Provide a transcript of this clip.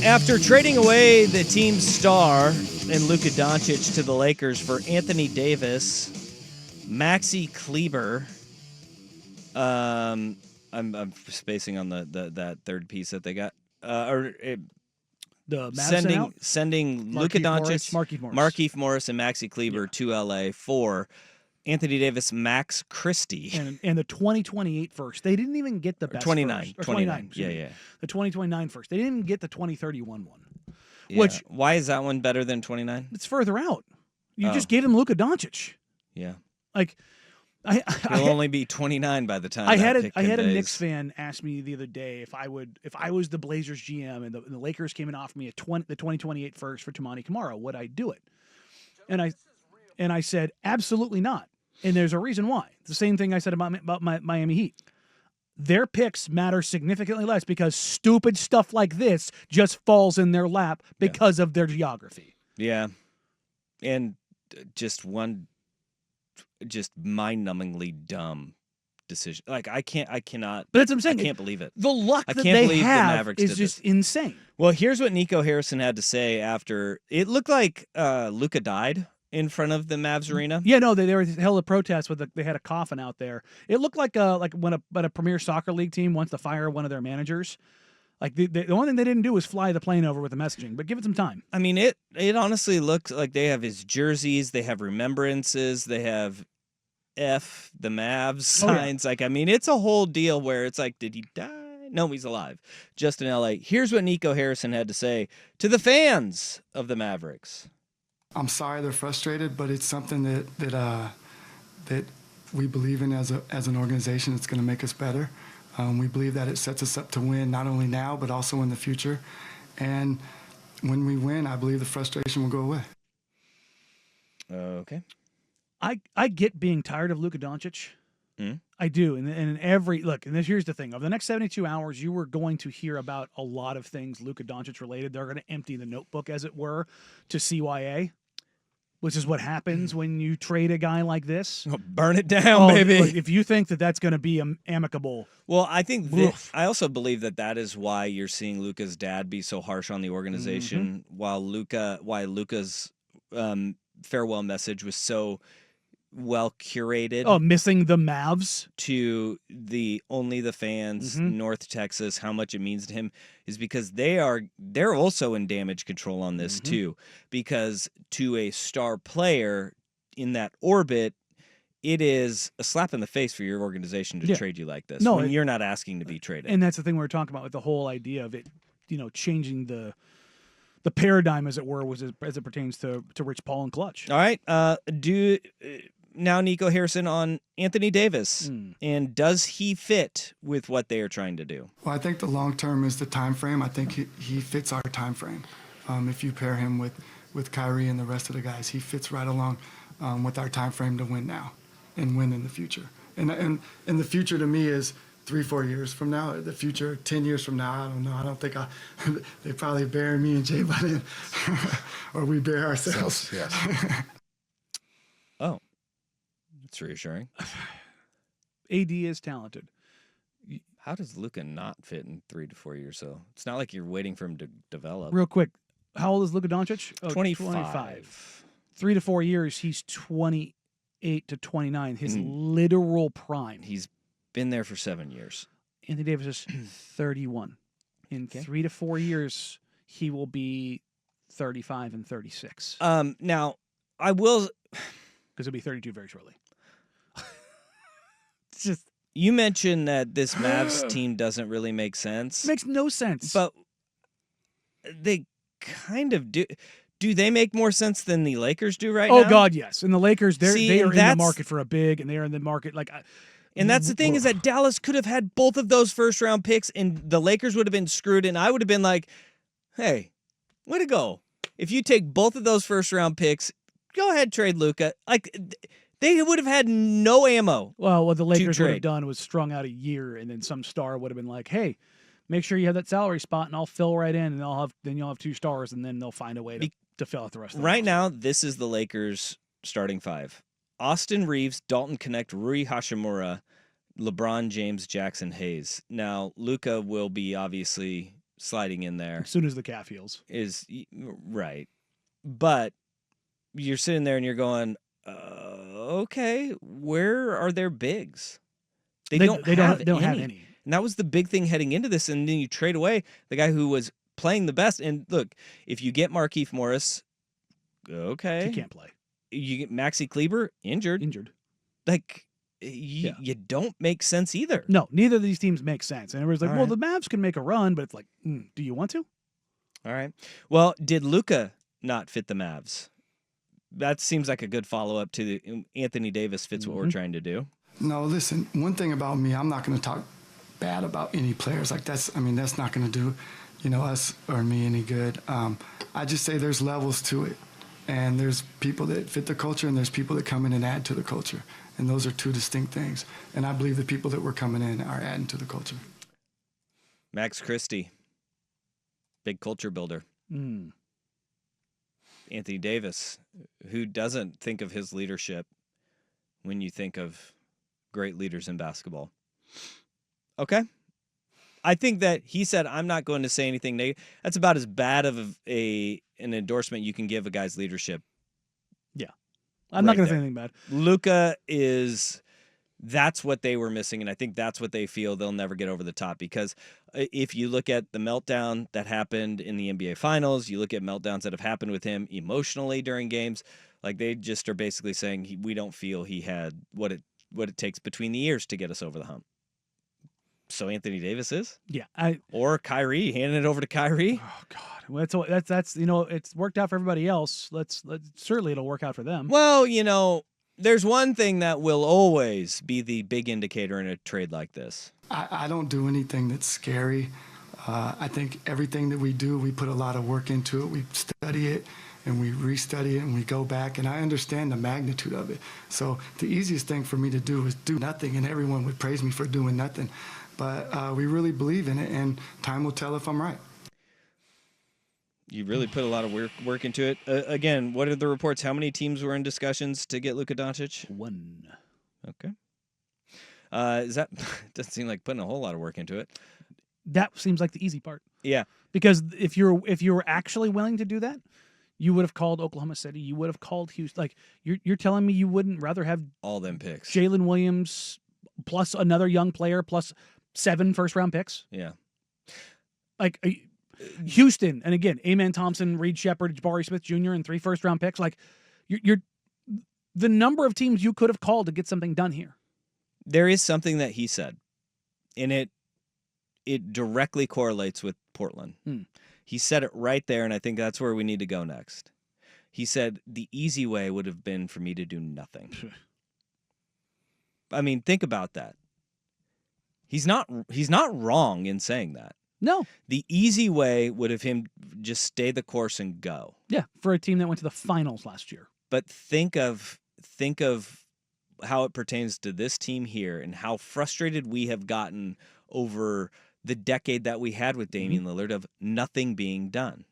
After trading away the team's star and Luka Doncic to the Lakers for Anthony Davis, Maxi Kleber, I'm spacing on that third piece that they got. The Mavs sending Luka Doncic, Markieff Morris, and Maxi Kleber to LA for Anthony Davis, Max Christie, and the 2028 first. They didn't even get the best 29. First. 29. Yeah. The 2029 first. They didn't even get the 2031 one. Yeah. Which why is that one better than 29? It's further out. You just gave him Luka Doncic. Yeah. Like he'll only be 29 by the time I had a days. Knicks fan ask me the other day if I was the Blazers GM and the Lakers came and offered me the 2028 first for Toumani Camara, would I do it? And I said absolutely not. And there's a reason why. It's the same thing I said about my Miami Heat. Their picks matter significantly less because stupid stuff like this just falls in their lap because of their geography. Yeah. And just mind-numbingly dumb decision. Like I cannot. But that's what I'm saying. I can't believe it. The luck I that can't they believe have the Mavericks is did just this. insane. Well, here's what Nico Harrison had to say after it looked like Luka died in front of the Mavs arena. Yeah, no, they were held a protest they had a coffin out there. It looked like when a premier soccer league team wants to fire one of their managers. Like the only thing they didn't do was fly the plane over with the messaging, but give it some time. I mean, it honestly looks like they have his jerseys, they have remembrances, they have F the Mavs signs. Like, I mean, it's a whole deal where it's like, did he die? No, he's alive. Just in LA. Here's what Nico Harrison had to say to the fans of the Mavericks. I'm sorry they're frustrated, but it's something that we believe in as an organization. It's going to make us better. We believe that it sets us up to win not only now but also in the future. And when we win, I believe the frustration will go away. Okay. I get being tired of Luka Doncic. Mm. I do. And here's the thing. Over the next 72 hours, you were going to hear about a lot of things Luka Doncic related. They're going to empty the notebook, as it were, to CYA, which is what happens when you trade a guy like this. Oh, burn it down, baby. Look, if you think that that's going to be amicable. Well, I think I also believe that is why you're seeing Luka's dad be so harsh on the organization, why Luka's farewell message was so well curated. Oh, missing the Mavs to only the fans, North Texas, how much it means to him is because they're also in damage control on this too. Because to a star player in that orbit, it is a slap in the face for your organization to trade you like this when you're not asking to be traded. And that's the thing we were talking about with the whole idea of it, changing the paradigm, as it were, as it pertains to Rich Paul and Clutch. All right. Now Nico Harrison on Anthony Davis, and does he fit with what they are trying to do? Well, I think the long term is the time frame. I think he fits our time frame. If you pair him with Kyrie and the rest of the guys, he fits right along with our time frame to win now and win in the future. And the future to me is 3-4 years from now. The future 10 years from now, I don't know. I don't think they probably bury me and Jay by then, or we bury ourselves. Yes. Oh. It's reassuring. AD is talented. How does Luka not fit in 3 to 4 years? So it's not like you're waiting for him to develop. Real quick, how old is Luka Doncic? 25. 3 to 4 years, he's 28 to 29. His literal prime. He's been there for 7 years. Anthony Davis is 31. In 3 to 4 years, he will be 35 and 36. Now, I will, because he'll be 32 very shortly. You mentioned that this Mavs team doesn't really make sense. Makes no sense. But they kind of do. Do they make more sense than the Lakers do right now? Oh, God, yes. And the Lakers, they are in the market for a big, and they are in the market and that's the thing is that Dallas could have had both of those first-round picks, and the Lakers would have been screwed, and I would have been like, hey, way to go. If you take both of those first-round picks, go ahead, trade Luka. They would have had no ammo. Well, what the Lakers would have done was strung out a year, and then some star would have been like, "Hey, make sure you have that salary spot, and I'll fill right in, and you'll have 2 stars, and then they'll find a way to fill out the rest of the Right now, this is the Lakers starting 5: Austin Reeves, Dalton Knecht, Rui Hachimura, LeBron James, Jackson Hayes. Now, Luka will be obviously sliding in there As soon as the calf heals. is right. But you're sitting there and you're going, okay, where are their bigs? They don't have any. And that was the big thing heading into this. And then you trade away the guy who was playing the best. And look, if you get Markieff Morris, okay. He can't play. You get Maxi Kleber, injured. Like, you don't make sense either. No, neither of these teams make sense. And everybody's like, All well, right. the Mavs can make a run, but it's like, do you want to? All right. Well, did Luka not fit the Mavs? That seems like a good follow-up to the Anthony Davis fits what we're trying to do. No, listen, one thing about me, I'm not going to talk bad about any players. Like, that's not going to do, us or me any good. I just say there's levels to it. And there's people that fit the culture, and there's people that come in and add to the culture. And those are two distinct things. And I believe the people that were coming in are adding to the culture. Max Christie, big culture builder. Anthony Davis, who doesn't think of his leadership when you think of great leaders in basketball. Okay. I think that he said, I'm not going to say anything negative. That's about as bad of an endorsement you can give a guy's leadership. Yeah. I'm not going to say anything bad. Luka that's what they were missing, and I think that's what they feel they'll never get over the top, because if you look at the meltdown that happened in the NBA Finals, you look at meltdowns that have happened with him emotionally during games, like they just are basically saying we don't feel he had what it takes between the ears to get us over the hump. So Anthony Davis is? Yeah. Or Kyrie, handing it over to Kyrie? Oh, God. Well, that's it's worked out for everybody else. Let's certainly it'll work out for them. Well, there's one thing that will always be the big indicator in a trade like this. I don't do anything that's scary. I think everything that we do, we put a lot of work into it. We study it, and we restudy it, and we go back, and I understand the magnitude of it. So the easiest thing for me to do is do nothing, and everyone would praise me for doing nothing. But we really believe in it, and time will tell if I'm right. You really put a lot of work into it. Again, what are the reports? How many teams were in discussions to get Luka Doncic? 1. Okay. Doesn't seem like putting a whole lot of work into it. That seems like the easy part. Yeah. Because if you were actually willing to do that, you would have called Oklahoma City. You would have called Houston. Like you're telling me you wouldn't rather have all them picks, Jalen Williams plus another young player plus 7 first-round picks? Yeah. Like Houston, and again, Amen Thompson, Reed Shepard, Jabari Smith Jr., and 3 first-round picks. Like you're the number of teams you could have called to get something done here. There is something that he said, and it directly correlates with Portland. He said it right there, and I think that's where we need to go next. He said, the easy way would have been for me to do nothing. I mean, think about that. He's not wrong in saying that. No. The easy way would have him just stay the course and go. Yeah, for a team that went to the finals last year. But think of how it pertains to this team here and how frustrated we have gotten over the decade that we had with Damian Lillard of nothing being done.